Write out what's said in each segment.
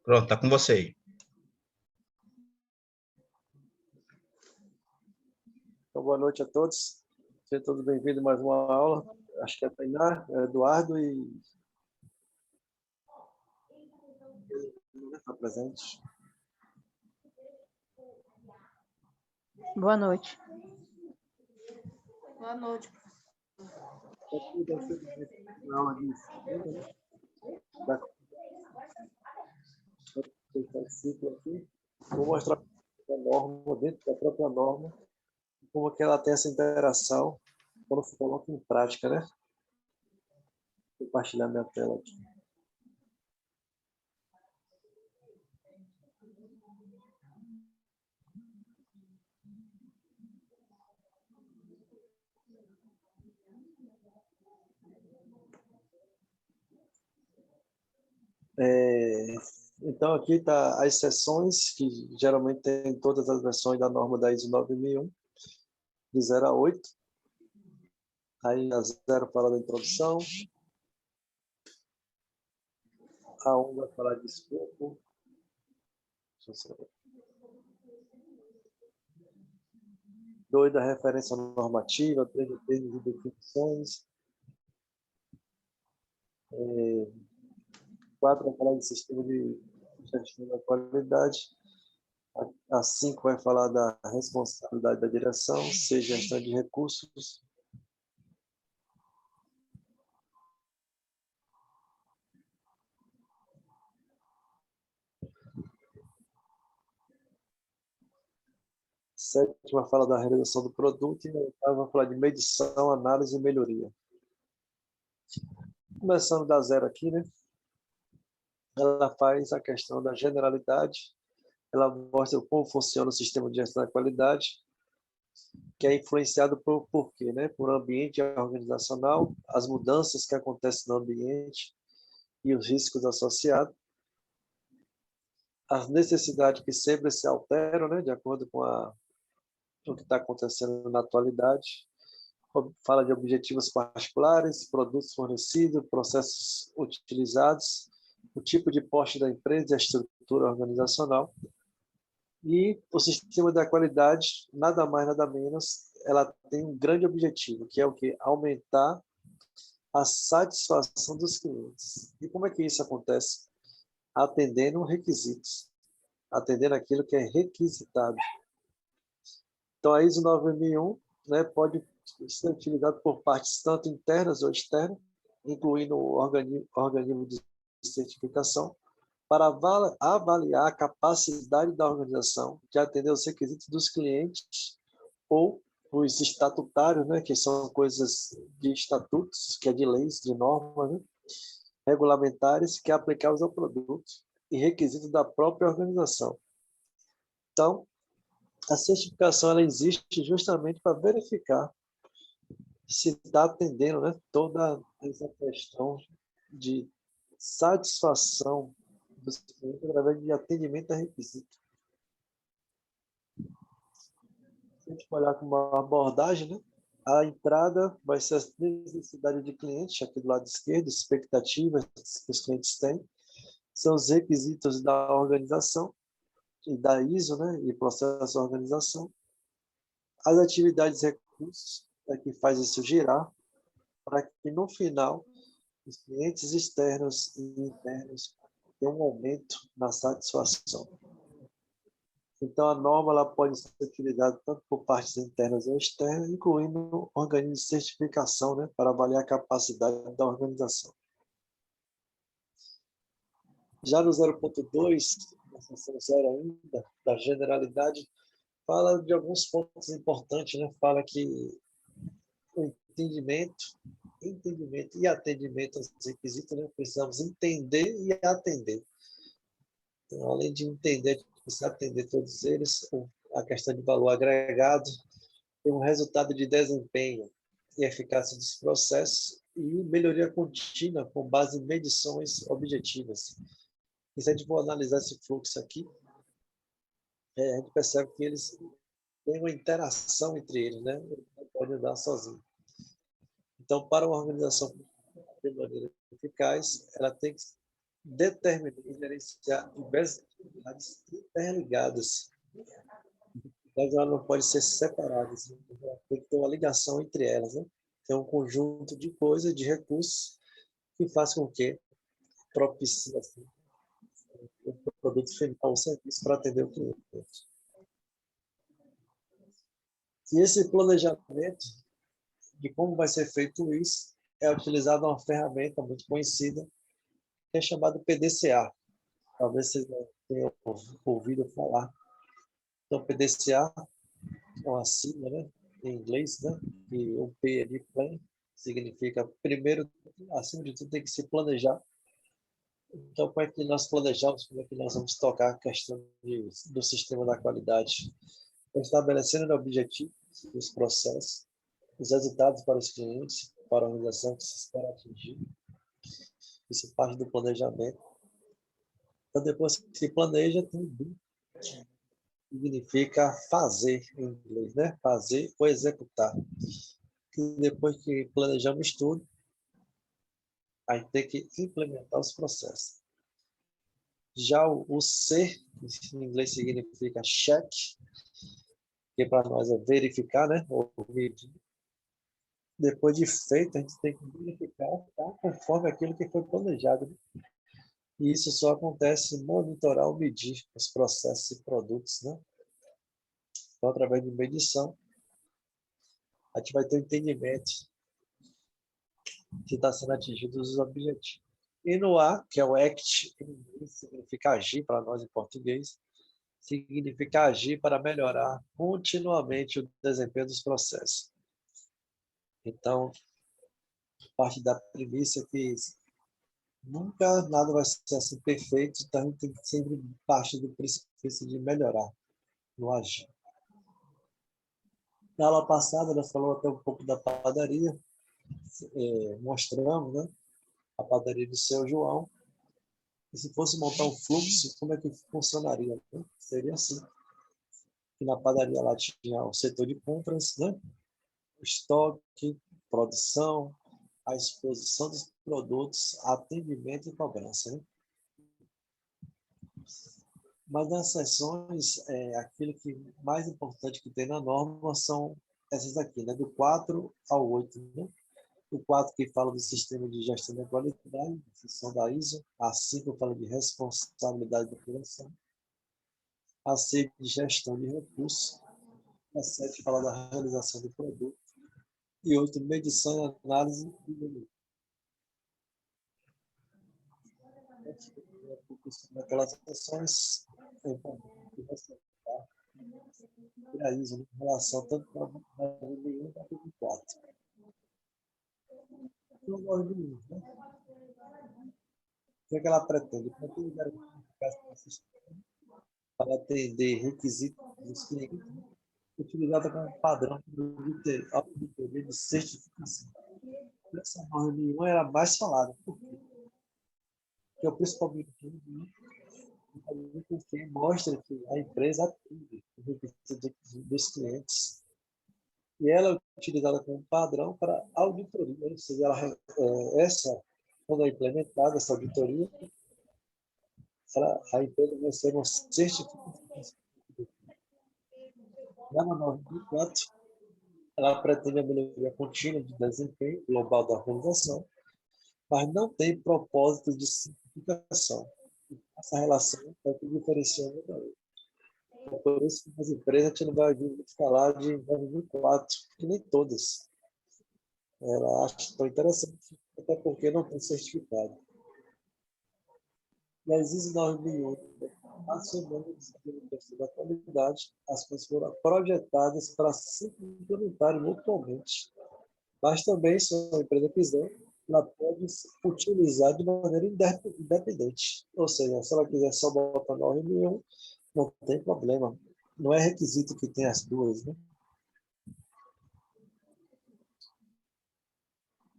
Pronto, está com você aí. Então, boa noite a todos. Sejam todos bem-vindos a mais uma aula. Acho que é a Tainá, é Eduardo e... está presente. Boa noite. Boa noite. Na aula de segunda, né? Ciclo aqui. Vou mostrar a norma, dentro da própria norma, como que ela tem essa interação quando se coloca em prática, né? Vou compartilhar minha tela aqui. Então, aqui está as seções, que geralmente tem todas as versões da norma da ISO 9001, de 0 a 8. Aí a 0 fala da introdução, a 1 vai falar de escopo. Deixa eu ver. 2 da referência normativa, 3 de termos e definições. 4 vai falar de sistema de gestão da qualidade. A 5 vai falar da responsabilidade da direção, 6 gestão de recursos. Sétima fala da realização do produto e a oitava vai falar de medição, análise e melhoria. Começando da 0 aqui, né? Ela faz a questão da generalidade, ela mostra como funciona o sistema de gestão da qualidade, que é influenciado por quê, né? Por ambiente organizacional, as mudanças que acontecem no ambiente e os riscos associados, as necessidades que sempre se alteram, né? De acordo com o que está acontecendo na atualidade. Fala de objetivos particulares, produtos fornecidos, processos utilizados, o tipo de porte da empresa e a estrutura organizacional. E o sistema da qualidade, nada mais, nada menos, ela tem um grande objetivo, que é o quê? Aumentar a satisfação dos clientes. E como é que isso acontece? Atendendo requisitos, atendendo aquilo que é requisitado. Então, a ISO 9001, né, pode ser utilizado por partes tanto internas ou externas, incluindo o organismo de certificação, para avaliar a capacidade da organização de atender os requisitos dos clientes ou os estatutários, né, que são coisas de estatutos, que é de leis, de normas, né, regulamentares, que é aplicados ao produto e requisitos da própria organização. Então, a certificação ela existe justamente para verificar se está atendendo, né, toda essa questão de satisfação dos clientes através de atendimento a requisito. Se a gente olhar com uma abordagem, né, a entrada vai ser as necessidades de cliente, aqui do lado esquerdo, expectativas que os clientes têm, são os requisitos da organização, e da ISO, né, e processo de organização, as atividades e recursos, que faz isso girar, para que no final os clientes externos e internos tenham um aumento na satisfação. Então, a norma ela pode ser utilizada tanto por partes internas ou externas, incluindo organismos de certificação, né, para avaliar a capacidade da organização. Já no 0.2, na seção 0 ainda, da generalidade, fala de alguns pontos importantes, né? Fala que o entendimento e atendimento aos requisitos, né? Precisamos entender e atender. Então, além de entender, a gente precisa atender todos eles, a questão de valor agregado, tem um resultado de desempenho e eficácia dos processos e melhoria contínua com base em medições objetivas. E se a gente for analisar esse fluxo aqui, a gente percebe que eles têm uma interação entre eles, né? Não pode andar sozinho. Então, para uma organização de maneira eficaz, ela tem que determinar e gerenciar diversas atividades interligadas. Mas ela não pode ser separada, assim, tem que ter uma ligação entre elas, né? Tem um conjunto de coisas, de recursos, que faz com que propicie assim, o produto final, o serviço para atender o cliente. E esse planejamento de como vai ser feito isso é utilizado uma ferramenta muito conhecida, que é chamada PDCA. Talvez vocês não tenham ouvido falar. Então, PDCA é uma sigla, né, em inglês, né, e o P ali, plan, significa, primeiro, acima de tudo, tem que se planejar. Então, como é que nós planejamos, como é que nós vamos tocar a questão do sistema da qualidade? Estabelecendo objetivos dos processos, os resultados para os clientes, para a organização que se espera atingir. Isso parte do planejamento. Então, depois que se planeja, tudo significa fazer em inglês, né? Fazer ou executar. E depois que planejamos tudo, a gente tem que implementar os processos. Já o ser, em inglês significa check, que para nós é verificar, né? Ou medir. Depois de feito, a gente tem que verificar tá? Conforme aquilo que foi planejado. E isso só acontece monitorar ou medir os processos e produtos, né? Então, através de medição, a gente vai ter um entendimento se está sendo atingidos os objetivos. E no A, que é o ACT, significa agir para nós em português, significa agir para melhorar continuamente o desempenho dos processos. Então, parte da premissa que nunca nada vai ser assim perfeito, então a gente tem que sempre parte do princípio de melhorar no agir. Na aula passada, nós falamos até um pouco da padaria, mostramos, né, a padaria do seu João. E se fosse montar um fluxo, como é que funcionaria? Né? Seria assim. Que na padaria lá tinha o setor de compras, né? O estoque, produção, a exposição dos produtos, atendimento e cobrança. Né? Mas nas sessões, aquilo que mais importante que tem na norma são essas aqui, né? Do 4 ao 8. Né? O 4 que fala do sistema de gestão da qualidade, sessão da ISO. A 5 fala de responsabilidade da operação. A 6 de gestão de recursos. A 7 fala da realização do produto. E 8, medição e análise e naquelas sessões e a ISO em relação tanto para a 1 quanto a 4. Então, o né? O que ela pretende? Pretende garantir para atender requisitos dos clientes, utilizada como padrão de auditoria de certificação. Essa norma 1 era mais falada. Por quê? Porque o principal objetivo porque mostra que a empresa atende o requisito dos clientes. E ela é utilizada como padrão para auditoria, ou seja, quando é implementada essa auditoria, a empresa vai ser um certificado. Na norma 24, ela pretende a melhoria contínua de desempenho global da organização, mas não tem propósito de simplificação. Essa relação é o que diferencia uma da outra. É por isso que as empresas a gente não vai falar de 2004, que nem todas. Ela acha tão interessante, até porque não tem certificado. Mas ISO 9001, nacional de da qualidade, as coisas foram projetadas para se complementarem mutuamente. Mas também, se a empresa quiser, ela pode utilizar de maneira independente. Ou seja, se ela quiser só botar 9001, não tem problema. Não é requisito que tenha as duas, né?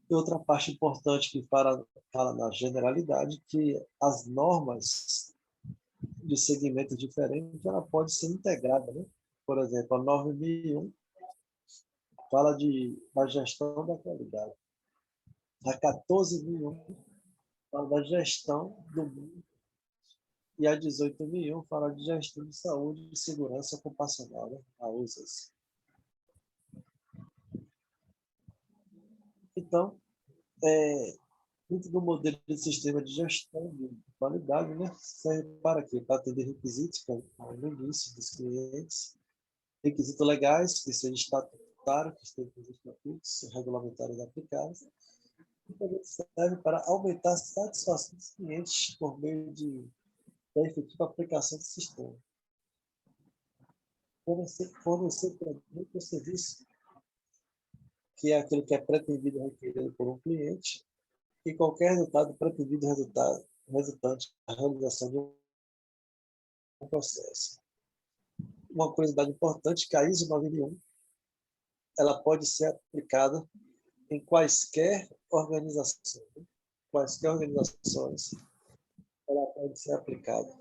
E outra parte importante que fala na generalidade, que as normas de segmento diferente, ela pode ser integrada, né? Por exemplo, a 9001 fala da gestão da qualidade. A 14.001 fala da gestão do mundo, e a 18.001 fala de gestão de saúde e segurança ocupacional, né? A USAS. Então, dentro do modelo de sistema de gestão de qualidade, né, serve para quê? Para atender requisitos, como no início, dos clientes, requisitos legais, que seja estatutário, que estejam os estatutos regulamentares aplicados, e também serve para aumentar a satisfação dos clientes por meio da efetiva aplicação do sistema. Fornecer produto ou serviço, que é aquilo que é pretendido e requerido por um cliente, e qualquer resultado pretendido resultante da realização de um processo. Uma curiosidade importante é que a ISO 9001 ela pode ser aplicada em quaisquer organizações. Ela pode ser aplicada.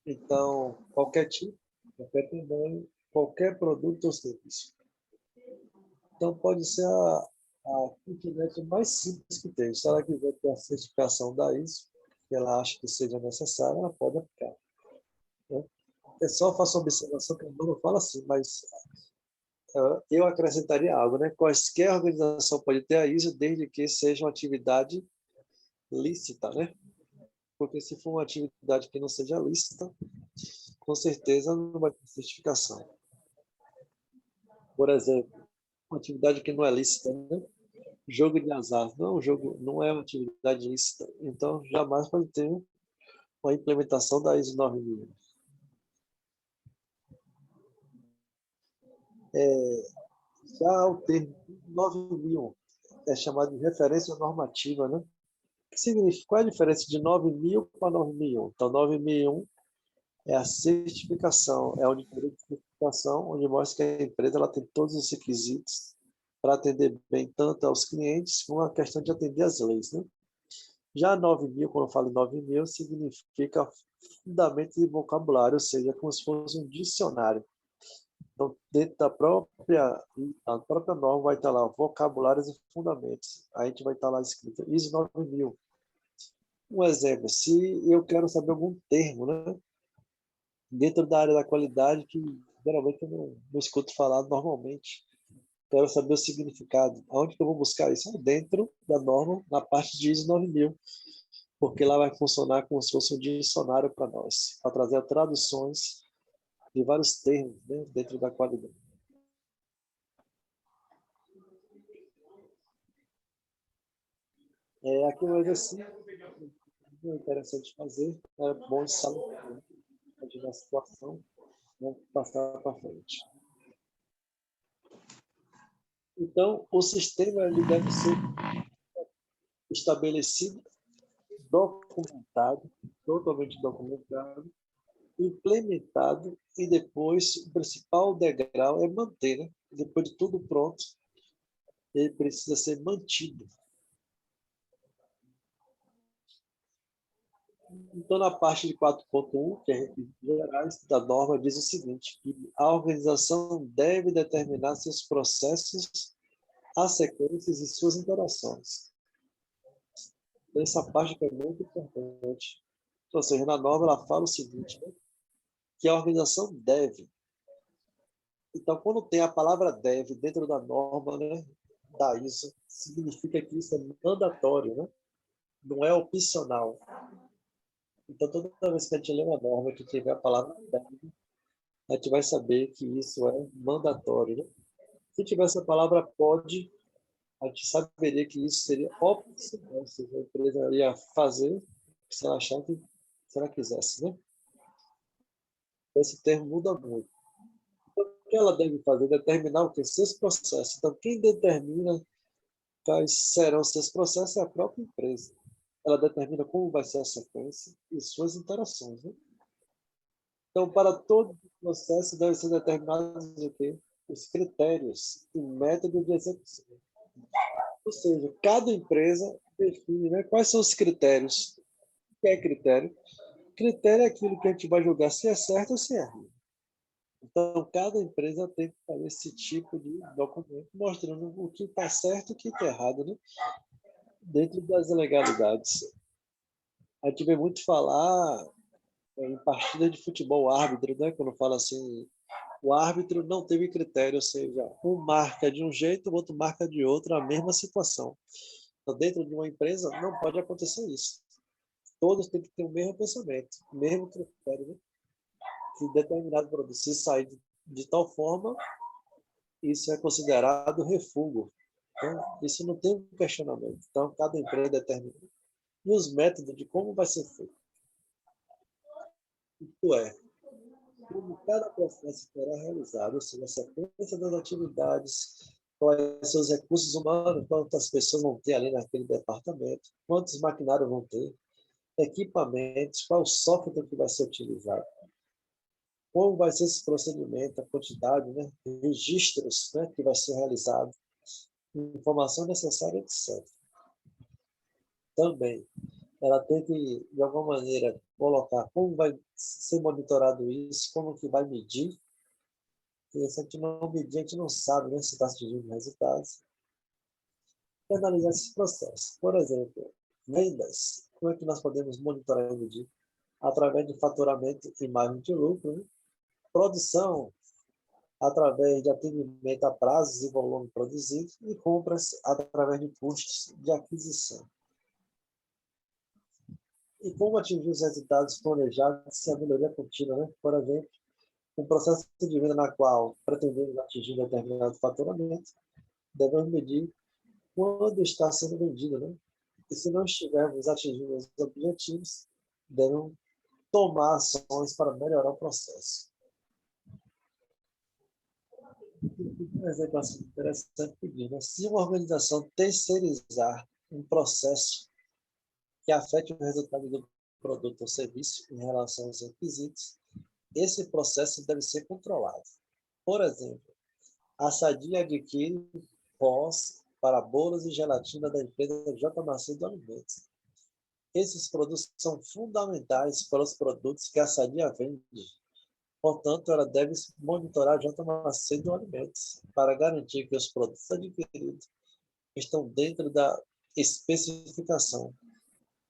Então, qualquer tipo, qualquer tamanho, qualquer produto ou serviço. Então, pode ser a kitnet mais simples que tem. Se ela quiser ter a certificação da ISO, que ela acha que seja necessária, ela pode aplicar. Né? Eu só faço uma observação que eu não falo assim, mas eu acrescentaria algo, né? Qualquer organização pode ter a ISO desde que seja uma atividade lícita, né? Porque se for uma atividade que não seja lícita, com certeza não vai ter certificação. Por exemplo, uma atividade que não é lícita, né? Jogo de azar, não é uma atividade lícita, então jamais pode ter uma implementação da ISO 9000. Já o termo 9000 é chamado de referência normativa, né? O que significa? Qual é a diferença de 9000 para 9001? Então, 9001 é a certificação, é a auditoria de certificação, onde mostra que a empresa ela tem todos os requisitos para atender bem tanto aos clientes como a questão de atender às leis, né? Já 9000, quando eu falo 9000, significa fundamento de vocabulário, ou seja, como se fosse um dicionário. Então, dentro da própria norma vai estar lá vocabulários e fundamentos. A gente vai estar lá escrito ISO 9000. Um exemplo, se eu quero saber algum termo, né, dentro da área da qualidade, que geralmente eu não escuto falar normalmente, quero saber o significado. Aonde que eu vou buscar isso? Dentro da norma, na parte de ISO 9000, porque lá vai funcionar como se fosse um dicionário para nós, para trazer traduções de vários termos, né, dentro da qualidade. Aqui um exercício interessante fazer, é bom de saber a situação, vamos passar para frente. Então, o sistema ele deve ser estabelecido, documentado, totalmente documentado, implementado e depois o principal degrau é manter, né? Depois de tudo pronto, ele precisa ser mantido. Então, na parte de 4.1, que é requisitos gerais da norma, diz o seguinte, que a organização deve determinar seus processos, as sequências e suas interações. Então, essa parte é muito importante. Ou seja, na norma ela fala o seguinte, né, que a organização deve. Então, quando tem a palavra deve dentro da norma, né, da ISO, significa que isso é mandatório, né? Não é opcional. Então, toda vez que a gente lê uma norma que tiver a palavra deve, a gente vai saber que isso é mandatório. Né? Se tivesse a palavra pode, a gente saberia que isso seria opcional, ou seja, a empresa ia fazer se ela achar que se ela quisesse. Né? Esse termo muda muito. Então, o que ela deve fazer? Determinar o que? Seus processos. Então, quem determina quais serão seus processos é a própria empresa. Ela determina como vai ser a sequência e suas interações. Né? Então, para todo o processo devem ser determinados o quê? Os critérios e método de execução. Ou seja, cada empresa define, né, quais são os critérios. O que é critério? Critério é aquilo que a gente vai julgar se é certo ou se é errado. Então, cada empresa tem que fazer esse tipo de documento mostrando o que está certo e o que está errado. Né? Dentro das ilegalidades, a gente vê muito falar em partida de futebol árbitro, né? Quando fala assim, o árbitro não teve critério, ou seja, um marca de um jeito, o outro marca de outro, a mesma situação. Então, dentro de uma empresa, não pode acontecer isso. Todos têm que ter o mesmo pensamento, o mesmo critério, né? Que determinado produto, se sair de tal forma, isso é considerado refúgio. Então, isso não tem um questionamento. Então, cada empresa determina. E os métodos de como vai ser feito. Isto é, como cada processo será realizado, ou seja, a sequência das atividades, quais são os recursos humanos, quantas pessoas vão ter ali naquele departamento, quantos maquinários vão ter, equipamentos, qual o software que vai ser utilizado, como vai ser esse procedimento, a quantidade, né, registros, né, que vai ser realizado, informação necessária, etc. Também, ela tem que, de alguma maneira, colocar como vai ser monitorado isso, como que vai medir. E se a gente não medir, a gente não sabe, né, se está atingindo resultados. E analisar esses processos. Por exemplo, vendas. Como é que nós podemos monitorar e medir? Através de faturamento e margem de lucro. Né? Produção, através de atendimento a prazos e volume produzido. E compras, através de custos de aquisição. E como atingir os resultados planejados se a melhoria contínua, né? Por exemplo, um processo de venda na qual pretendemos atingir determinado faturamento, devemos medir quando está sendo vendido, né? E se não estivermos atingindo os objetivos, devemos tomar ações para melhorar o processo. Um exemplo assim, interessante pedir, né? Se uma organização terceirizar um processo que afete o resultado do produto ou serviço em relação aos requisitos, esse processo deve ser controlado. Por exemplo, a Sadia adquire pós para bolos e gelatina da empresa J. Macedo Alimentos. Esses produtos são fundamentais para os produtos que a Sadia vende. Portanto, ela deve monitorar a J. Macedo Alimentos para garantir que os produtos adquiridos estão dentro da especificação.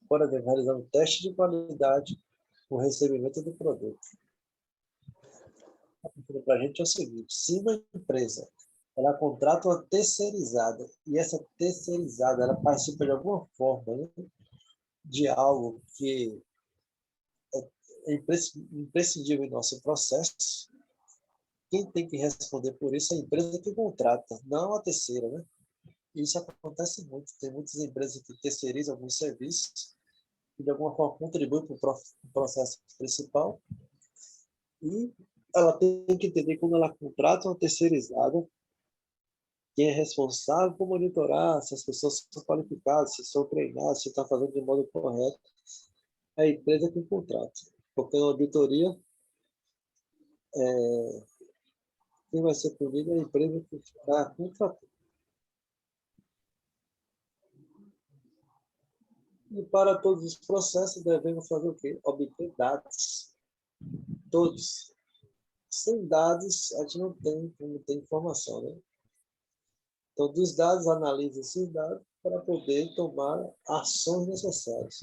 Por exemplo, realizando teste de qualidade no recebimento do produto. Para a gente é o seguinte, se uma empresa ela contrata uma terceirizada e essa terceirizada ela participa de alguma forma, né, de algo que é imprescindível em nosso processo, quem tem que responder por isso é a empresa que contrata, não a terceira, né? Isso acontece muito. Tem muitas empresas que terceirizam alguns serviços que de alguma forma contribuem para o processo principal e ela tem que entender quando ela contrata uma terceirizada, quem é responsável por monitorar se as pessoas são qualificadas, se são treinadas, se estão fazendo de modo correto, é a empresa que contrata. Porque na auditoria, quem vai ser punido é a empresa que está contratando. E para todos os processos, devemos fazer o quê? Obter dados. Todos. Sem dados, a gente não tem como ter informação, né? Então, dos dados, analise esses dados para poder tomar ações necessárias.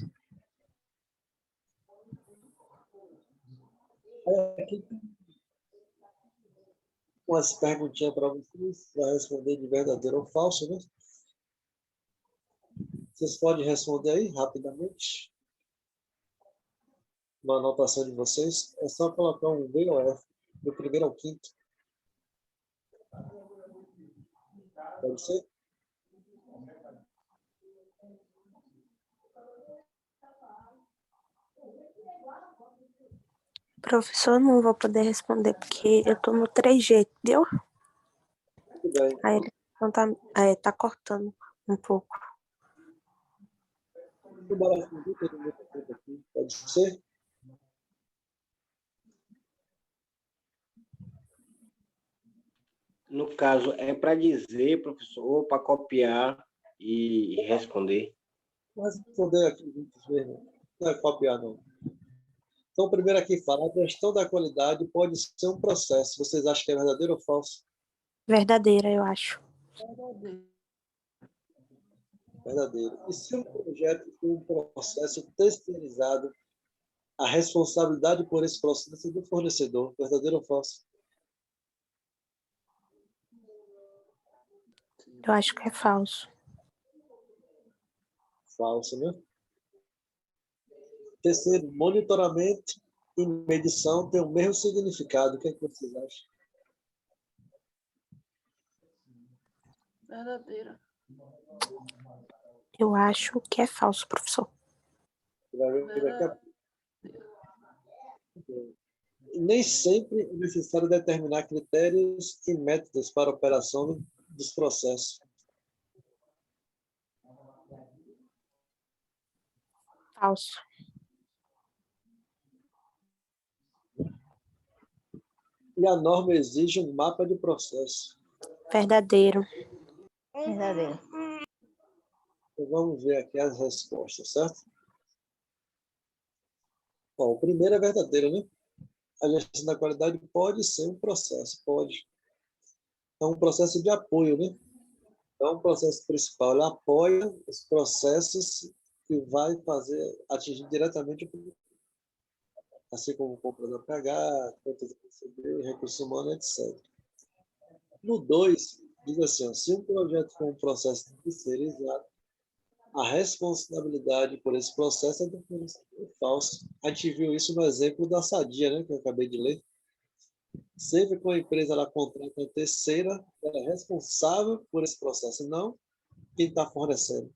Aqui tem umas perguntinhas para vocês, para responder de verdadeiro ou falso, né? Vocês podem responder aí rapidamente? Uma anotação de vocês. É só colocar um B ou F, do primeiro ao quinto. Pode ser? Professor, não vou poder responder porque eu tô no 3G, entendeu? Tudo bem. Aí ele não tá cortando um pouco. Bora responder todo mundo aqui. Pode ser? No caso, é para dizer, professor, ou para copiar e responder? Vou responder aqui juntos mesmo. Não é copiar, não. Então, primeiro aqui fala, a gestão da qualidade pode ser um processo. Vocês acham que é verdadeiro ou falso? Verdadeira, eu acho. Verdadeiro. E se um projeto for um processo terceirizado, a responsabilidade por esse processo é do fornecedor. Verdadeiro ou falso? Eu acho que é falso. Falso, né? Terceiro, monitoramento e medição têm o mesmo significado. O que é que vocês acham? Verdadeira. Eu acho que é falso, professor. Você vai ver daqui a pouco. Nem sempre é necessário determinar critérios e métodos para a operação dos processos. Falso. E a norma exige um mapa de processo. Verdadeiro. Verdadeira. Então, vamos ver aqui as respostas, certo? Bom, o primeiro é verdadeiro, né? A gestão da qualidade pode ser um processo, pode. É um processo de apoio, né? É um processo principal, ele apoia os processos que vai fazer, atingir diretamente o público. Assim como compra da PH, contas de receber, recursos humanos, etc. No 2, diz assim, ó, se um projeto for um processo terceirizado, a responsabilidade por esse processo é do fornecedor. Falso. A gente viu isso no exemplo da Sadia, né, que eu acabei de ler. Sempre que uma empresa ela contrata uma terceira, ela é responsável por esse processo, não quem está fornecendo.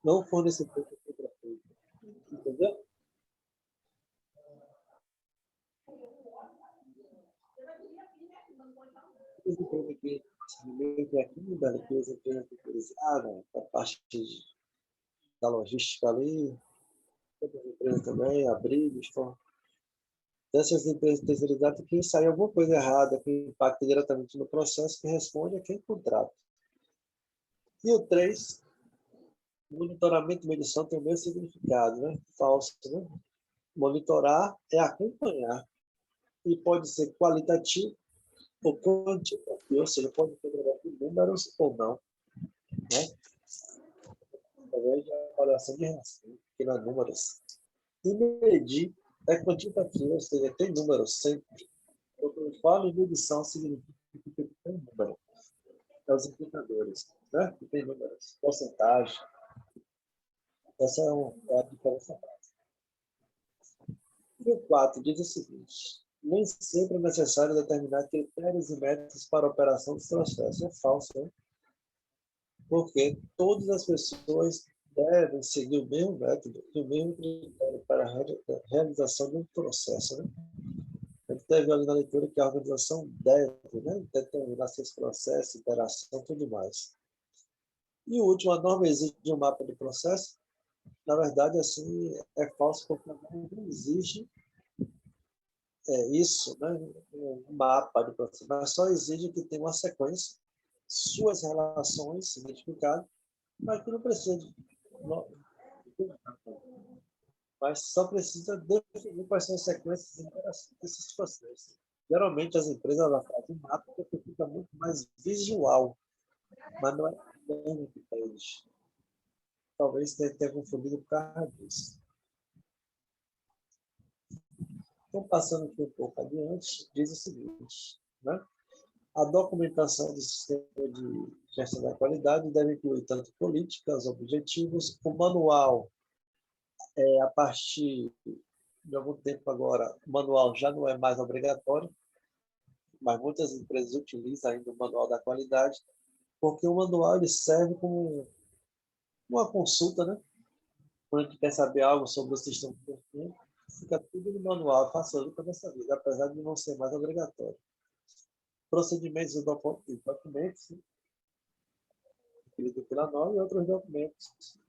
Não o fornecedor que compra feito. Entendeu? As empresas que é aqui, da empresa terceirizada, a parte da logística ali, outras empresas também, abrigos, dessas empresas terceirizadas que sair alguma coisa errada, que impacta diretamente no processo, que responde a quem contrata. E o 3, monitoramento e medição tem o mesmo significado, né? Falso, né? Monitorar é acompanhar e pode ser qualitativo ou quantitativo, ou seja, pode ter números ou não, né? Através de avaliação de relação, que não é números. E medir é quantitativo, ou seja, tem números sempre. Quando eu falo em medição, significa que tem número. É os indicadores, né? Que tem números, porcentagem. Essa é a diferença básica. E o 4 diz o seguinte: nem sempre é necessário determinar critérios e métodos para a operação dos processos. É falso, né? Porque todas as pessoas devem seguir o mesmo método e o mesmo critério para a realização de um processo, né? A gente teve ali na leitura que a organização deve, né, determinar seus processos, interação e tudo mais. E o último, a norma exige um mapa de processo. Na verdade, assim, é falso porque não existe isso, né, um mapa de processo, mas só exige que tenha uma sequência, suas relações identificadas, mas que não precisa de... Mas só precisa definir quais são as sequências desses processos. Geralmente as empresas elas fazem um mapa porque fica muito mais visual, mas não é dinâmico para eles. Talvez tenha confundido por causa disso. Então, passando aqui um pouco adiante, diz o seguinte, né? A documentação do sistema de gestão da qualidade deve incluir tanto políticas, objetivos, o manual. A partir de algum tempo agora, o manual já não é mais obrigatório, mas muitas empresas utilizam ainda o manual da qualidade, porque o manual ele serve como uma consulta, né? Quando a gente quer saber algo sobre o sistema de fica tudo no manual, facilita nessa vida, apesar de não ser mais obrigatório. Procedimentos e documentos, escritos pela norma, e outros documentos.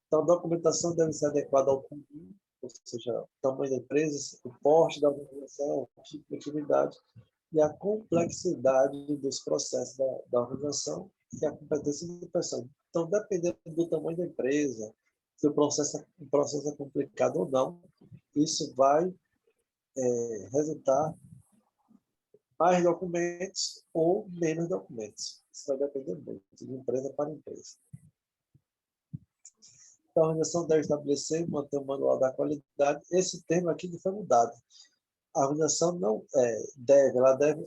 Então, a documentação deve ser adequada ao tamanho, ou seja, o tamanho da empresa, o porte da organização, o tipo de atividade e a complexidade dos processos da organização e a competência da pessoa. Então, dependendo do tamanho da empresa, se o processo é complicado ou não, isso vai resultar mais documentos ou menos documentos. Isso vai depender muito de empresa para empresa. Então, a organização deve estabelecer e manter o manual da qualidade. Esse termo aqui que foi mudado. A organização não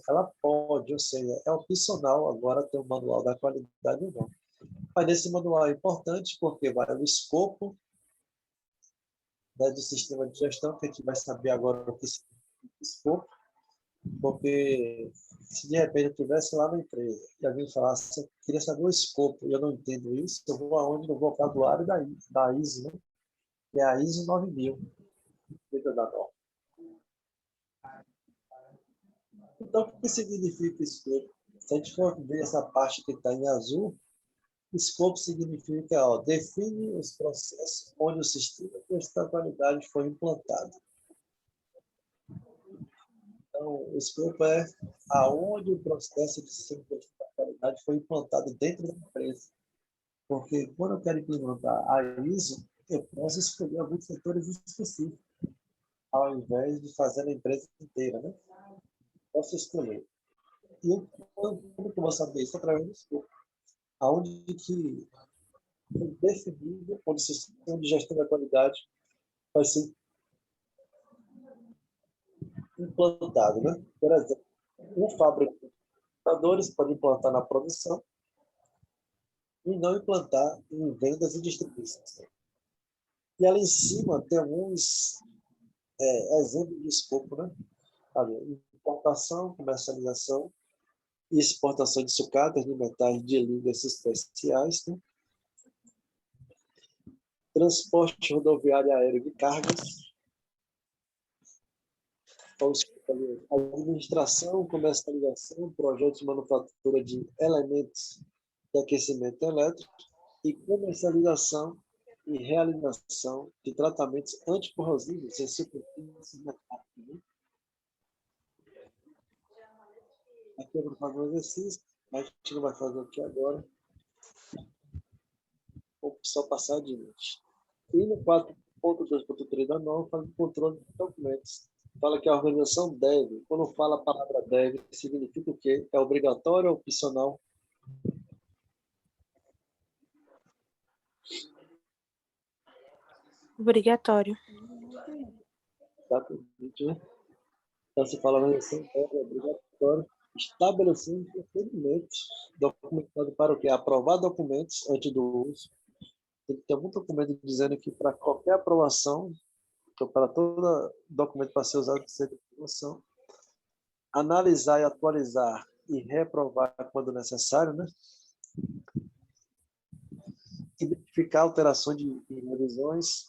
ela pode, ou seja, é opcional agora ter um manual da qualidade ou não. Mas esse manual é importante porque vai no escopo, né, do sistema de gestão, que a gente vai saber agora o que significa escopo, porque se de repente eu estivesse lá na empresa e alguém falasse, eu queria saber o escopo, e eu não entendo isso, eu vou aonde? No vocabulário da ISO, né? Que é a ISO 9000, dentro da norma. Então, o que significa escopo? Se a gente for ver essa parte que está em azul, escopo significa, define os processos onde o sistema de gestão da qualidade foi implantado. Então, o escopo é aonde o processo de sistema de gestão da qualidade foi implantado dentro da empresa. Porque quando eu quero implementar a ISO, eu posso escolher alguns setores específicos, ao invés de fazer a empresa inteira, né? Posso escolher. E como que eu vou saber isso? Através do escopo. Aonde que é definido onde o sistema de gestão da qualidade vai ser implantado, né? Por exemplo, um fabricante de computadores pode implantar na produção e não implantar em vendas e distribuição. E ali em cima tem alguns exemplos de escopo, né? Ali, importação, comercialização e exportação de sucatas de metais de ligas especiais, né? Transporte rodoviário aéreo de cargas, administração, comercialização, projetos de manufatura de elementos de aquecimento elétrico e comercialização e realização de tratamentos anticorrosivos em superfícies metálicas. Aqui eu vou fazer um exercício, mas a gente não vai fazer aqui agora. Vou só passar adiante. E no 4.2.3 da norma, fala de controle de documentos. Fala que a organização deve, quando fala a palavra deve, significa o quê? É obrigatório ou opcional? Obrigatório. Exatamente, né? Então, se fala a organização deve, é obrigatório estabelecer um procedimento documentado para o quê? Aprovar documentos antes do uso. Tem que ter algum documento dizendo que para qualquer aprovação, então, para todo documento para ser usado, precisa de aprovação. Analisar e atualizar e reprovar quando necessário, né? Identificar alterações e revisões.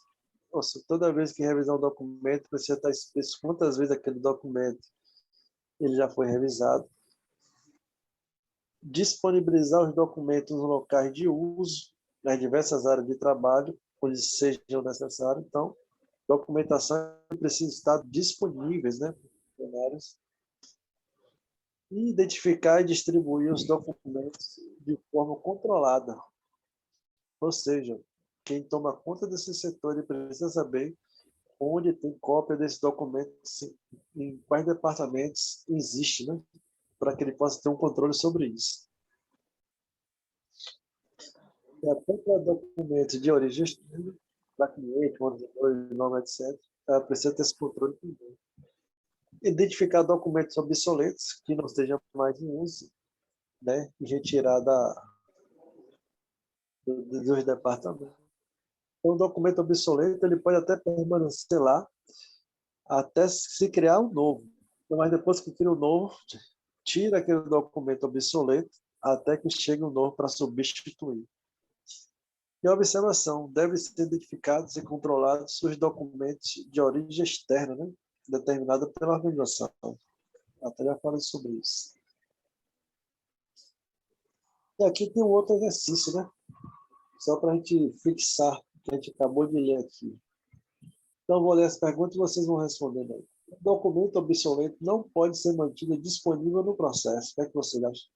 Ou seja, toda vez que revisar um documento, precisa estar explícito quantas vezes aquele documento ele já foi revisado. Disponibilizar os documentos nos locais de uso, nas diversas áreas de trabalho, onde sejam necessários. Então, documentação precisa estar disponíveis, né? E identificar e distribuir os documentos de forma controlada. Ou seja, quem toma conta desse setor ele precisa saber onde tem cópia desses documentos, em quais departamentos existe, né? Para que ele possa ter um controle sobre isso. E até para documentos de origem externa, para cliente, fornecedor, nome, etc., ela precisa ter esse controle também. Identificar documentos obsoletos que não estejam mais em uso, né? E retirar dos departamentos. Um documento obsoleto ele pode até permanecer lá até se criar um novo. Mas depois que cria um novo, tira aquele documento obsoleto até que chegue um novo para substituir. E a observação, deve ser identificados e controlados os documentos de origem externa, né? Determinada pela organização. Até já falei sobre isso. E aqui tem um outro exercício, né? Só para a gente fixar o que a gente acabou de ler aqui. Então, vou ler as perguntas e vocês vão respondendo aí. O documento obsoleto não pode ser mantido disponível no processo. O que é que vocês acham?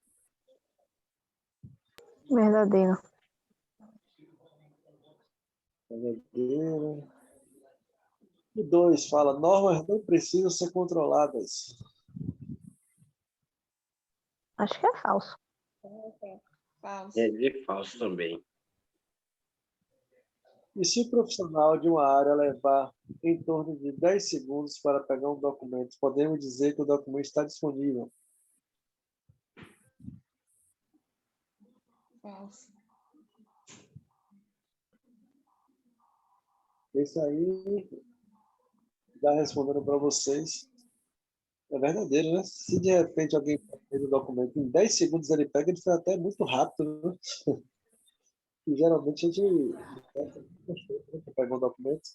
Verdadeiro. Verdadeiro. E 2 fala, normas não precisam ser controladas. Acho que é falso. Falso. É de falso também. E se o profissional de uma área levar em torno de 10 segundos para pegar um documento, podemos dizer que o documento está disponível. Falso. Isso aí, já respondendo para vocês, é verdadeiro, né? Se de repente alguém pega o documento em 10 segundos ele pega, ele foi até muito rápido, né? E geralmente a gente pega um documento.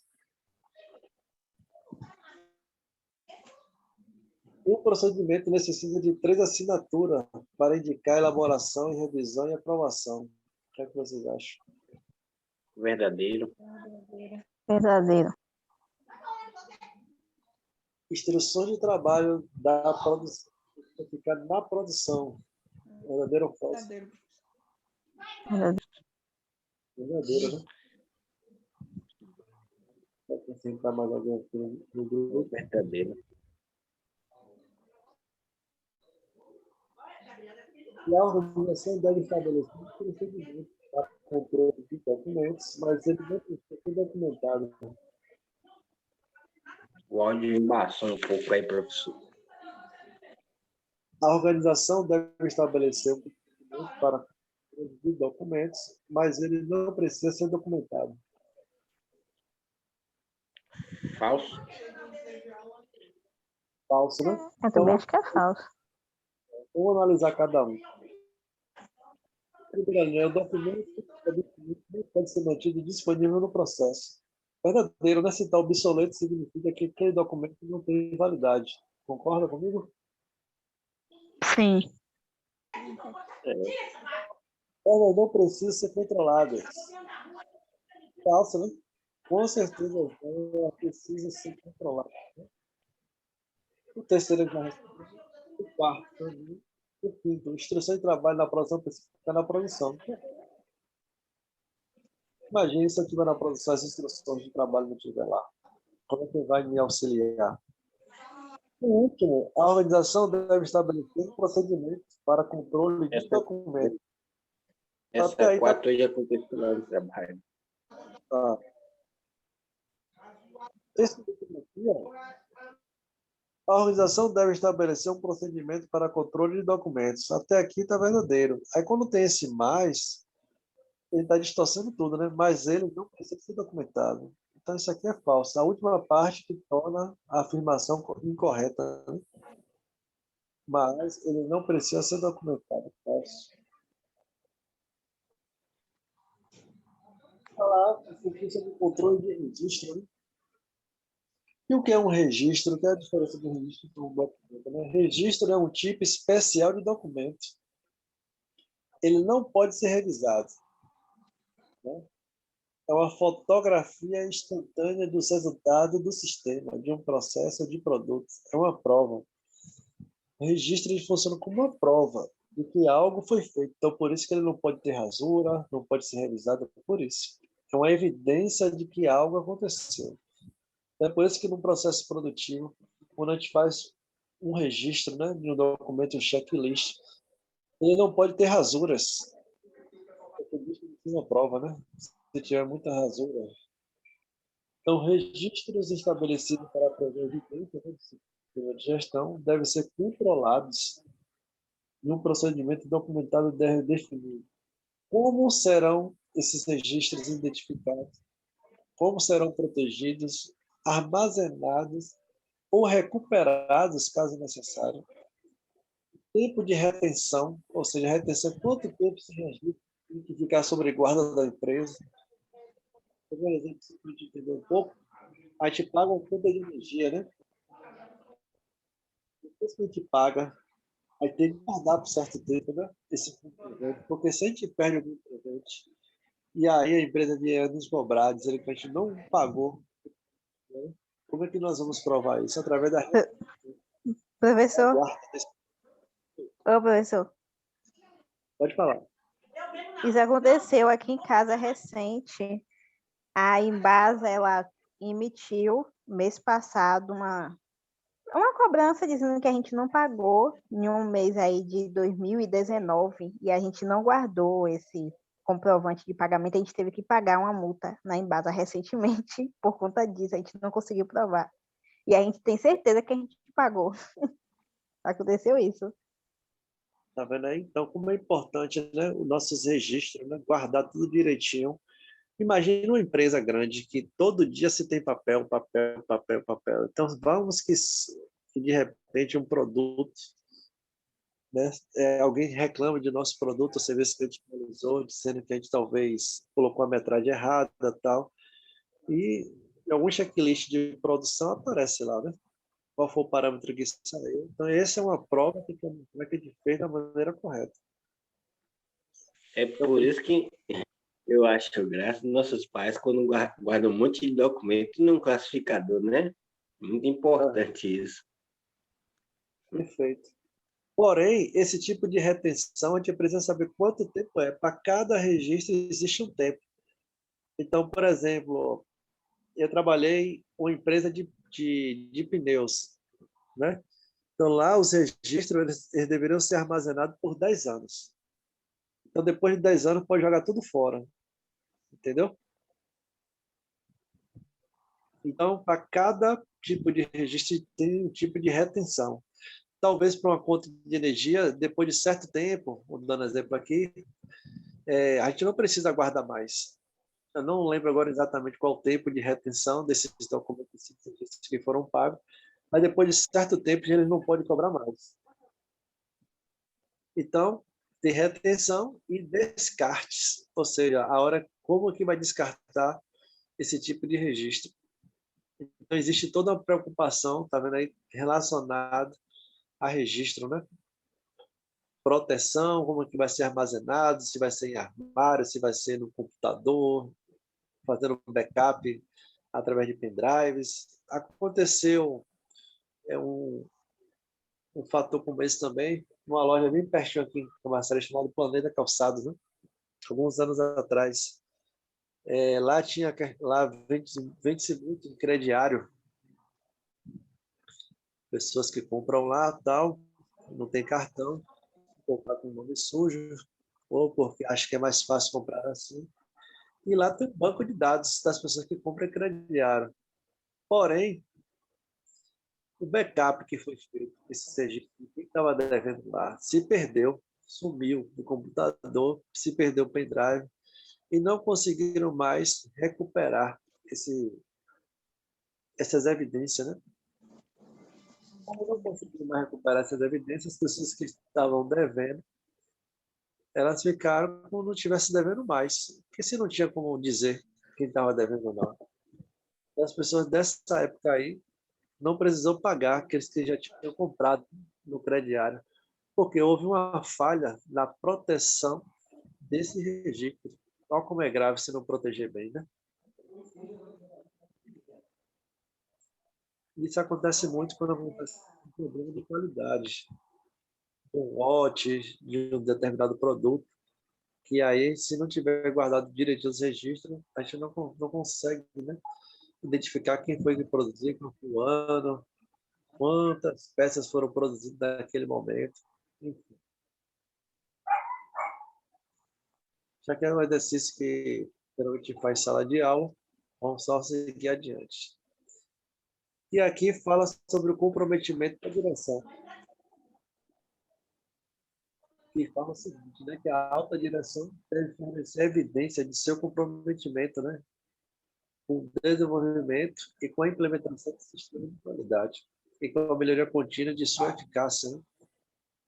O procedimento necessita de 3 assinaturas para indicar elaboração, revisão e aprovação. O que é que vocês acham? Verdadeiro. Verdadeiro. Instruções de trabalho da produção. Ficar na produção. Verdadeiro ou falso? Verdadeiro. Verdadeiro. Verdadeiro, né? Vai acrescentar mais alguma coisa no grupo? Verdadeiro. E a organização deve estabelecer um procedimento para controle de documentos, mas ele não precisa ser documentado. O áudio embaçou um pouco aí, professor. A organização deve estabelecer um procedimento para controle de documentos, mas ele não precisa ser documentado. Falso. Falso, né? Eu também acho que é falso. Vamos analisar cada um. Primeiro, o documento não pode ser mantido disponível no processo. Verdadeiro, né? Se está obsoleto, significa que aquele documento não tem validade. Concorda comigo? Sim. Ela não precisa ser controlada. Falso, né? Com certeza, ela precisa ser controlada. O terceiro já respondeu. O quarto também. O quinto, instrução de trabalho na produção precisa ficar na produção. Imagine se eu estiver na produção, as instruções de trabalho não estiver lá. Como é que vai me auxiliar? Por último, a organização deve estabelecer um procedimento para controle de documentos. Essa Até aí, 4 já aconteceu lá no trabalho. tá. Esse documento aqui, ó, a organização deve estabelecer um procedimento para controle de documentos. Até aqui está verdadeiro. Aí quando tem esse mais, ele está distorcendo tudo, né? Mas ele não precisa ser documentado. Então isso aqui é falso. A última parte que torna a afirmação incorreta, né? Mas ele não precisa ser documentado. Falso. Falar sobre controle de registro, né? E o que é um registro? Qual é a diferença do registro para um documento, né? Registro é um tipo especial de documento. Ele não pode ser revisado, né? É uma fotografia instantânea dos resultados do sistema, de um processo ou de produto. É uma prova. O registro ele funciona como uma prova de que algo foi feito. Então, por isso que ele não pode ter rasura, não pode ser revisado, por isso. É uma evidência de que algo aconteceu. É por isso que no processo produtivo, quando a gente faz um registro, né, de um documento, um checklist, ele não pode ter rasuras. Isso é uma prova, né? Se tiver muita rasura. Então, registros estabelecidos para prover evidência, né, de gestão devem ser controlados e um procedimento documentado deve definir como serão esses registros identificados, como serão protegidos, armazenados ou recuperados, caso necessário. Tempo de retenção, ou seja, retenção, quanto tempo se registra, tem que ficar sobre guarda da empresa. Por exemplo, se a gente entender um pouco, a gente paga uma conta de energia, né? Depois que a gente paga, aí tem que guardar por certo tempo, né? Esse comprovante, porque se a gente perde algum comprovante, e aí a empresa vier nos cobrar, dizendo que a gente não pagou, né? Como é que nós vamos provar isso? Através da Professor, guarda. ô professor, Pode falar. isso aconteceu aqui em casa recente. A Embasa, ela emitiu mês passado uma cobrança dizendo que a gente não pagou em um mês aí de 2019 e a gente não guardou esse comprovante de pagamento. A gente teve que pagar uma multa na Embasa recentemente por conta disso. A gente não conseguiu provar. E a gente tem certeza que a gente pagou. Aconteceu isso. Tá vendo aí? Então, como é importante, né, os nossos registros, né, guardar tudo direitinho. Imagina uma empresa grande que todo dia se tem papel, papel, papel, papel. Então, vamos que de repente um produto, né, alguém reclama de nosso produto ou serviço que a gente realizou, dizendo que a gente talvez colocou a metragem errada, tal. E em algum checklist de produção aparece lá, né? Qual foi o parâmetro que saiu. Então, essa é uma prova que como é que a gente fez da maneira correta. É por isso que eu acho graça dos nossos pais quando guardam um monte de documento num classificador, né? Muito importante isso. Perfeito. Porém, esse tipo de retenção, a gente precisa saber quanto tempo é. Para cada registro existe um tempo. Então, por exemplo, eu trabalhei com uma empresa de pneus, né? Então, lá os registros eles deveriam ser armazenados por 10 anos. Então, depois de 10 anos, pode jogar tudo fora. Entendeu? Então, para cada tipo de registro, tem um tipo de retenção. Talvez para uma conta de energia, depois de certo tempo, vou dando exemplo aqui, a gente não precisa guardar mais. Eu não lembro agora exatamente qual o tempo de retenção desses documentos que foram pagos, mas depois de certo tempo eles não podem cobrar mais. Então, tem retenção e descartes, ou seja, a hora como que vai descartar esse tipo de registro. Então, existe toda uma preocupação, tá vendo aí, relacionada a registro, né? Proteção, como que vai ser armazenado, se vai ser em armário, se vai ser no computador, fazendo backup através de pendrives. Aconteceu um fator como esse também, numa loja bem pertinho aqui em Camaçari, chamada Planeta Calçados, né? Alguns anos atrás. Lá vende-se muito em crediário, pessoas que compram lá, tal, não tem cartão, comprar com o nome sujo, ou porque acho que é mais fácil comprar assim. E lá tem um banco de dados das pessoas que compram em crediário. Porém, o backup que foi feito, esse registro, quem estava devendo lá, se perdeu, sumiu do computador, se perdeu o pendrive, e não conseguiram mais recuperar essas evidências, né? Como não conseguiram mais recuperar essas evidências, as pessoas que estavam devendo, elas ficaram como não estivesse devendo mais. Porque se não tinha como dizer quem estava devendo ou não. Então, as pessoas dessa época aí não precisou pagar aqueles que já tinham comprado no crediário, porque houve uma falha na proteção desse registro. Olha como é grave se não proteger bem, né? Isso acontece muito quando acontece um problema de qualidade, um lote de um determinado produto, que aí, se não tiver guardado direitinho os registros, a gente não consegue, né, identificar quem foi que produziu, qual foi o ano, quantas peças foram produzidas naquele momento. Enfim. Já que é um exercício que geralmente faz em sala de aula, vamos só seguir adiante. E aqui fala sobre o comprometimento da direção. Que fala o seguinte, né, que a alta direção deve fornecer evidência de seu comprometimento, né, com o desenvolvimento e com a implementação do sistema de qualidade e com a melhoria contínua de sua eficácia. Né?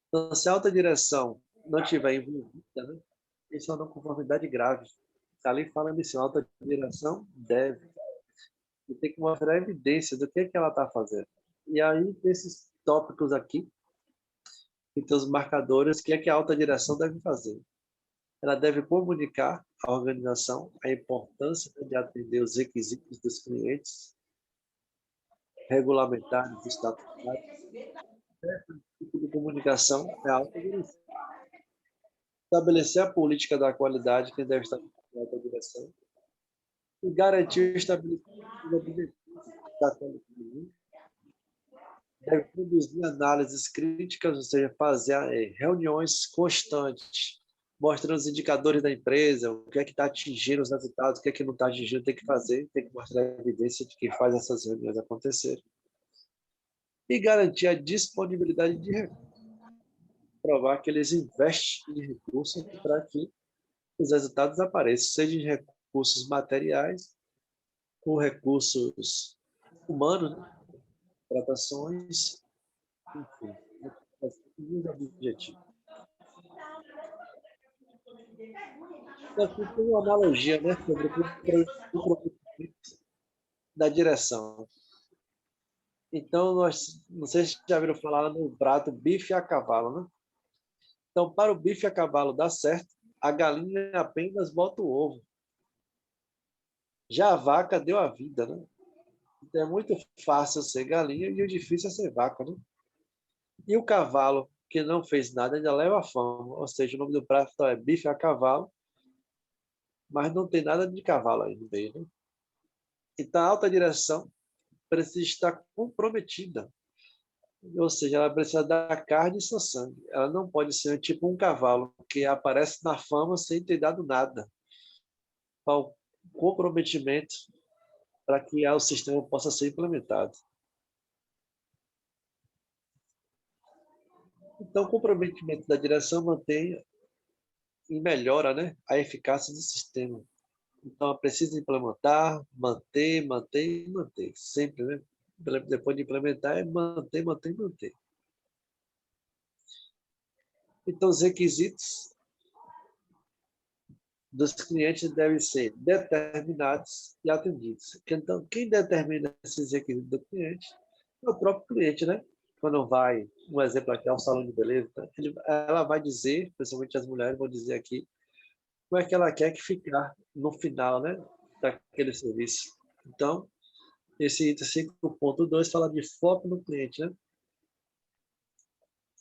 Então, se a alta direção não estiver envolvida, né, isso é uma não conformidade grave. Ali fala nisso, a alta direção deve. E tem que mostrar evidência do que ela está fazendo. E aí, desses tópicos aqui, que tem os marcadores, o que é que a alta direção deve fazer? Ela deve comunicar à organização a importância de atender os requisitos dos clientes, regulamentares, estatutários. Esse tipo de comunicação é a alta direção. Estabelecer a política da qualidade que deve estar na alta direção e garantir o estabelecimento dos objetivos da qualidade deve produzir análises críticas, ou seja, fazer reuniões constantes, mostrando os indicadores da empresa, o que é que está atingindo os resultados, o que é que não está atingindo, tem que fazer, tem que mostrar a evidência de que faz essas reuniões acontecerem. E garantir a disponibilidade de recursos, provar que eles investem em recursos para que os resultados apareçam, seja em recursos materiais ou recursos humanos, né? Tratações, enfim, os objetivos. Aqui tem uma analogia, né, sobre o comprometimento da direção. Então, não sei se já viram falar no prato bife a cavalo, né? Então, para o bife a cavalo dar certo, a galinha apenas bota o ovo. Já a vaca deu a vida, né? Então, é muito fácil ser galinha e o difícil é ser vaca, né? E o cavalo, que não fez nada, ainda leva a fama. Ou seja, o nome do prato é bife a cavalo, mas não tem nada de cavalo aí no meio, né? Então, a alta direção precisa estar comprometida. Ou seja, ela precisa dar carne e seu sangue. Ela não pode ser tipo um cavalo que aparece na fama sem ter dado nada. O comprometimento para que o sistema possa ser implementado. Então, o comprometimento da direção mantém e melhora, né, a eficácia do sistema. Então, ela precisa implementar, manter, manter e manter. Sempre, né? Depois de implementar, é manter, manter, manter. Então, os requisitos dos clientes devem ser determinados e atendidos. Então, quem determina esses requisitos do cliente é o próprio cliente, né? Quando vai, um exemplo aqui, ao salão de beleza, ela vai dizer, principalmente as mulheres vão dizer aqui, como é que ela quer que ficar no final, né, daquele serviço. Então, esse item 5.2 fala de foco no cliente, né?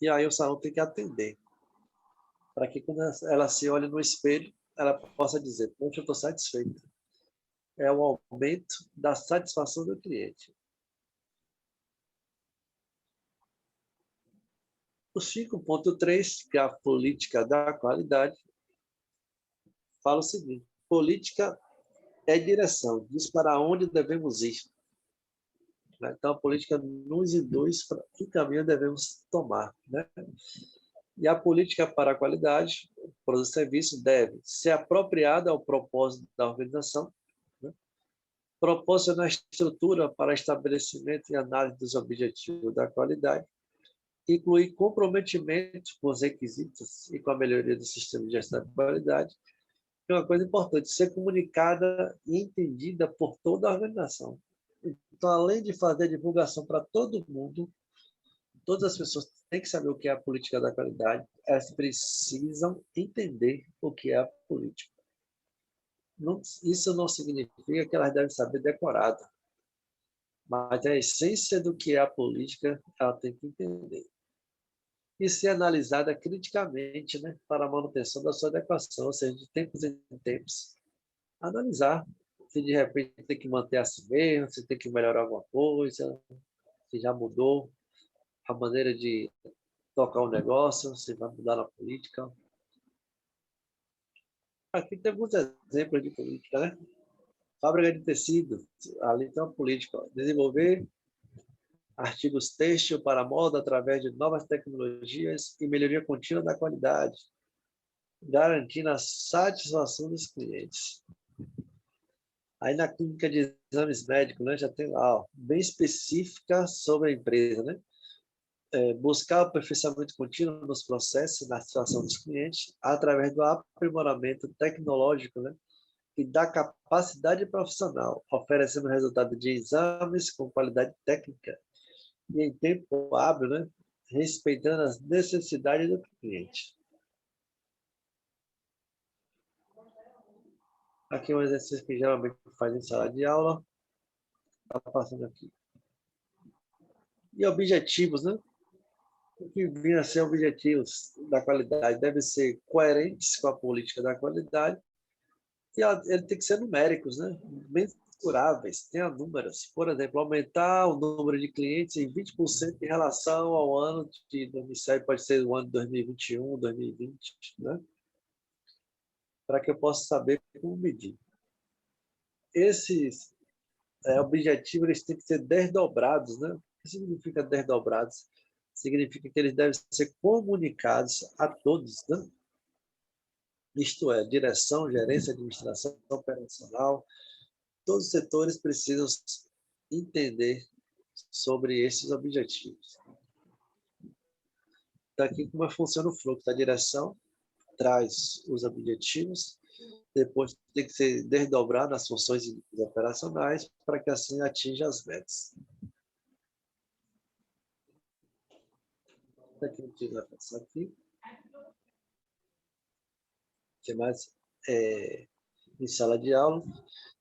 E aí o salão tem que atender, para que quando ela se olhe no espelho, ela possa dizer, poxa, eu estou satisfeita. É o aumento da satisfação do cliente. O 5.3, que é a política da qualidade, fala o seguinte: política é direção, diz para onde devemos ir. Então, a política nos induz para que caminho devemos tomar, né? E a política para a qualidade, produto e serviço, deve ser apropriada ao propósito da organização, né? Proporcionar estrutura para estabelecimento e análise dos objetivos da qualidade, incluir comprometimento com os requisitos e com a melhoria do sistema de gestão da qualidade, que é uma coisa importante, ser comunicada e entendida por toda a organização. Então, além de fazer divulgação para todo mundo, todas as pessoas têm que saber o que é a política da qualidade, elas precisam entender o que é a política. Isso não significa que elas devem saber decorado, mas a essência do que é a política, ela tem que entender. E ser analisada criticamente, né, para a manutenção da sua adequação, ou seja, de tempos em tempos. Analisar se de repente tem que manter assim mesmo, se tem que melhorar alguma coisa, se já mudou a maneira de tocar o negócio, se vai mudar a política. Aqui tem alguns exemplos de política, né? Fábrica de tecido, ali tem uma política. Desenvolver artigos têxtil para moda através de novas tecnologias e melhoria contínua da qualidade, garantindo a satisfação dos clientes. Aí na clínica de exames médicos, né, já tem lá, ó, bem específica sobre a empresa, né? Buscar o aperfeiçoamento contínuo nos processos e na satisfação dos clientes através do aprimoramento tecnológico, né, e da capacidade profissional, oferecendo resultado de exames com qualidade técnica e em tempo hábil, né, respeitando as necessidades do cliente. Aqui é um exercício que geralmente faz em sala de aula. Está passando aqui. E objetivos, né? O que vinha a ser objetivos da qualidade devem ser coerentes com a política da qualidade e ele tem que ser numéricos, né? mensuráveis, tenha números. Por exemplo, aumentar o número de clientes em 20% em relação ao ano de 2007, pode ser o ano de 2021, 2020, né? Para que eu possa saber como medir. Esses objetivos eles têm que ser desdobrados, né? O que significa desdobrados? Significa que eles devem ser comunicados a todos, né? Isto é, direção, gerência, administração, operacional, todos os setores precisam entender sobre esses objetivos. Então, aqui como funciona o fluxo. A direção traz os objetivos, depois tem que ser desdobrado nas funções operacionais para que assim atinja as metas. Aqui a gente vai passar aqui. O que mais? Em sala de aula.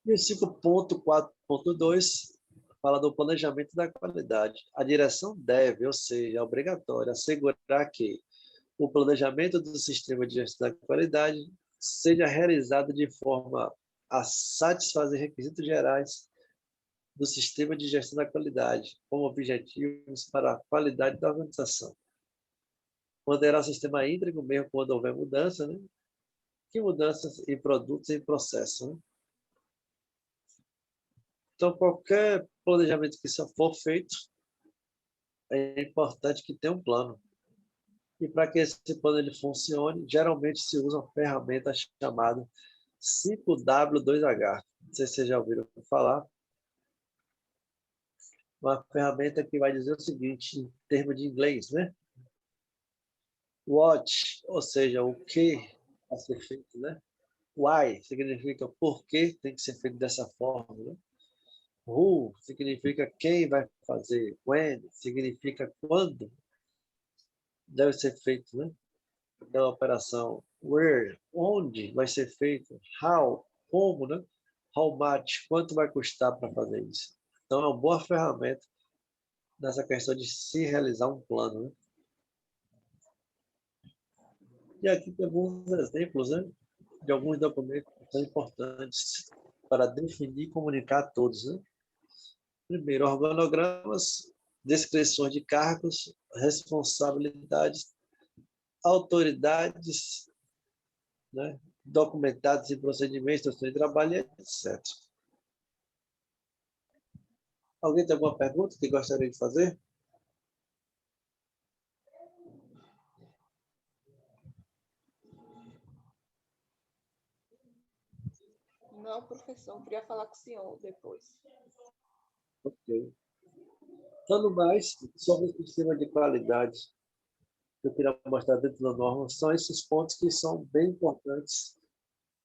E o 5.4.2 fala do planejamento da qualidade. A direção deve, ou seja, é obrigatória, assegurar que o planejamento do sistema de gestão da qualidade seja realizado de forma a satisfazer requisitos gerais do sistema de gestão da qualidade, como objetivos para a qualidade da organização. Manterá o sistema íntegro mesmo quando houver mudança, né? Que mudanças em produtos e em processos, né? Então, qualquer planejamento que for feito, é importante que tenha um plano. E para que esse plano ele funcione, geralmente se usa uma ferramenta chamada 5W2H. Não sei se vocês já ouviram falar. Uma ferramenta que vai dizer o seguinte, em termos de inglês, né? What, ou seja, o que a ser feito, né? Why significa por que tem que ser feito dessa forma, né? Who significa quem vai fazer. When significa quando deve ser feito, né? Aquela operação. Where, onde vai ser feito. How, como, né? How much, quanto vai custar para fazer isso. Então, é uma boa ferramenta nessa questão de se realizar um plano, né? E aqui tem alguns exemplos, né? De alguns documentos que são importantes para definir e comunicar a todos, né? Primeiro, organogramas, descrições de cargos, responsabilidades, autoridades, né? Documentados e procedimentos de trabalho, etc. Alguém tem alguma pergunta que gostaria de fazer? Não, professor, eu queria falar com o senhor depois. Ok. Falando mais sobre o sistema de qualidade que eu queria mostrar dentro da norma, são esses pontos que são bem importantes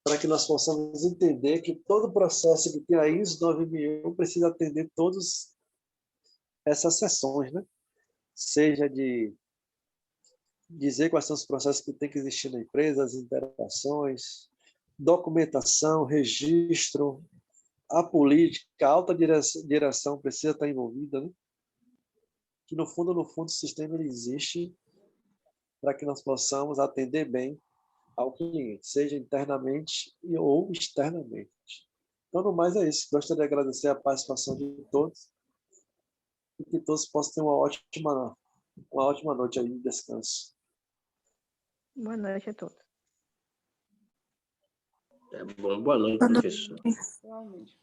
para que nós possamos entender que todo o processo que tem a ISO 9001 precisa atender todas essas seções, né? Seja de dizer quais são os processos que tem que existir na empresa, as interações, documentação, registro, a política, a alta direção precisa estar envolvida, né? Que no fundo, o sistema ele existe para que nós possamos atender bem ao cliente, seja internamente ou externamente. Então, no mais é isso. Gostaria de agradecer a participação de todos e que todos possam ter uma ótima noite aí de descanso. Boa noite a todos. Tá bom, boa noite, Boa noite. professor. Realmente.